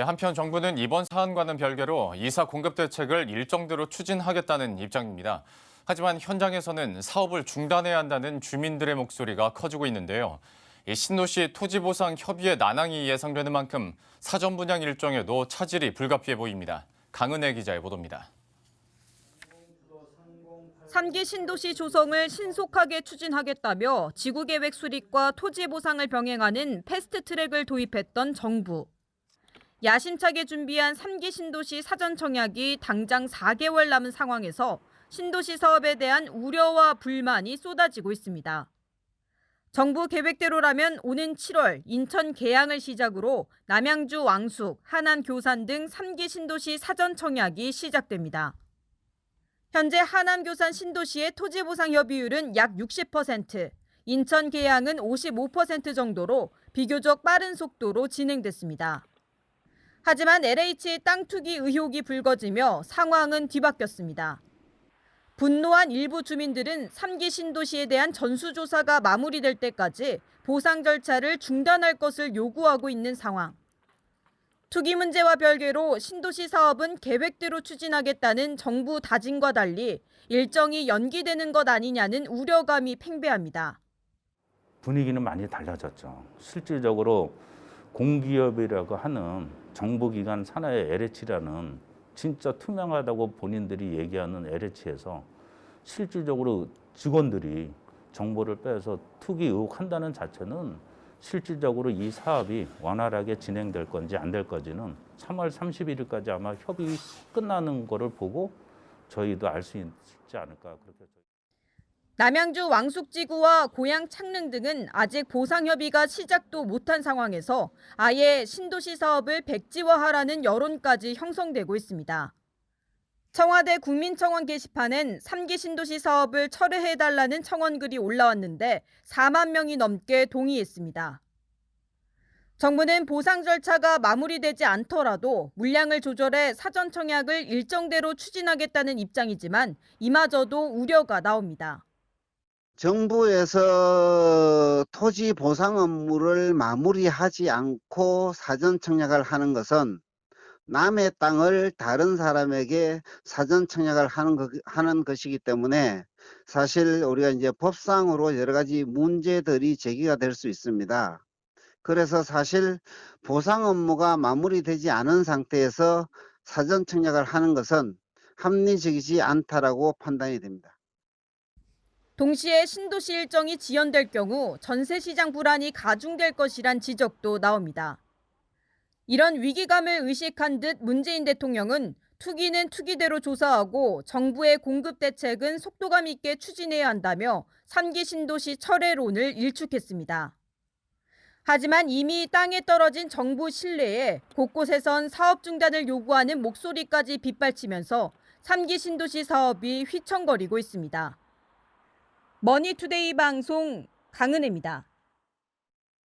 한편 정부는 이번 사안과는 별개로 이사 공급 대책을 일정대로 추진하겠다는 입장입니다. 하지만 현장에서는 사업을 중단해야 한다는 주민들의 목소리가 커지고 있는데요. 신도시 토지보상 협의회 난항이 예상되는 만큼 사전 분양 일정에도 차질이 불가피해 보입니다. 강은혜 기자의 보도입니다. 3기 신도시 조성을 신속하게 추진하겠다며 지구계획 수립과 토지 보상을 병행하는 패스트트랙을 도입했던 정부. 야심차게 준비한 3기 신도시 사전 청약이 당장 4개월 남은 상황에서 신도시 사업에 대한 우려와 불만이 쏟아지고 있습니다. 정부 계획대로라면 오는 7월 인천 계양을 시작으로 남양주 왕숙, 하남 교산 등 3기 신도시 사전 청약이 시작됩니다. 현재 하남 교산 신도시의 토지 보상 협의율은 약 60%, 인천 계양은 55% 정도로 비교적 빠른 속도로 진행됐습니다. 하지만 LH의 땅 투기 의혹이 불거지며 상황은 뒤바뀌었습니다. 분노한 일부 주민들은 3기 신도시에 대한 전수조사가 마무리될 때까지 보상 절차를 중단할 것을 요구하고 있는 상황. 투기 문제와 별개로 신도시 사업은 계획대로 추진하겠다는 정부 다짐과 달리 일정이 연기되는 것 아니냐는 우려감이 팽배합니다. 분위기는 많이 달라졌죠. 실질적으로 공기업이라고 하는 정부기관 산하의 LH라는 진짜 투명하다고 본인들이 얘기하는 LH에서 실질적으로 직원들이 정보를 빼서 투기 의혹한다는 자체는 실질적으로 이 사업이 원활하게 진행될 건지 안 될 건지는 3월 31일까지 아마 협의 끝나는 거를 보고 저희도 알 수 있지 않을까 그렇게. 남양주 왕숙지구와 고양 창릉 등은 아직 보상 협의가 시작도 못한 상황에서 아예 신도시 사업을 백지화하라는 여론까지 형성되고 있습니다. 청와대 국민청원 게시판엔 3기 신도시 사업을 철회해달라는 청원글이 올라왔는데 4만 명이 넘게 동의했습니다. 정부는 보상 절차가 마무리되지 않더라도 물량을 조절해 사전 청약을 일정대로 추진하겠다는 입장이지만 이마저도 우려가 나옵니다. 정부에서 토지 보상 업무를 마무리하지 않고 사전 청약을 하는 것은 남의 땅을 다른 사람에게 사전 청약을 하는 것이기 때문에 사실 우리가 이제 법상으로 여러 가지 문제들이 제기가 될 수 있습니다. 그래서 사실 보상 업무가 마무리되지 않은 상태에서 사전 청약을 하는 것은 합리적이지 않다라고 판단이 됩니다. 동시에 신도시 일정이 지연될 경우 전세시장 불안이 가중될 것이란 지적도 나옵니다. 이런 위기감을 의식한 듯 문재인 대통령은 투기는 투기대로 조사하고 정부의 공급 대책은 속도감 있게 추진해야 한다며 3기 신도시 철회론을 일축했습니다. 하지만 이미 땅에 떨어진 정부 신뢰에 곳곳에선 사업 중단을 요구하는 목소리까지 빗발치면서 3기 신도시 사업이 휘청거리고 있습니다. 머니투데이 방송 강은혜입니다.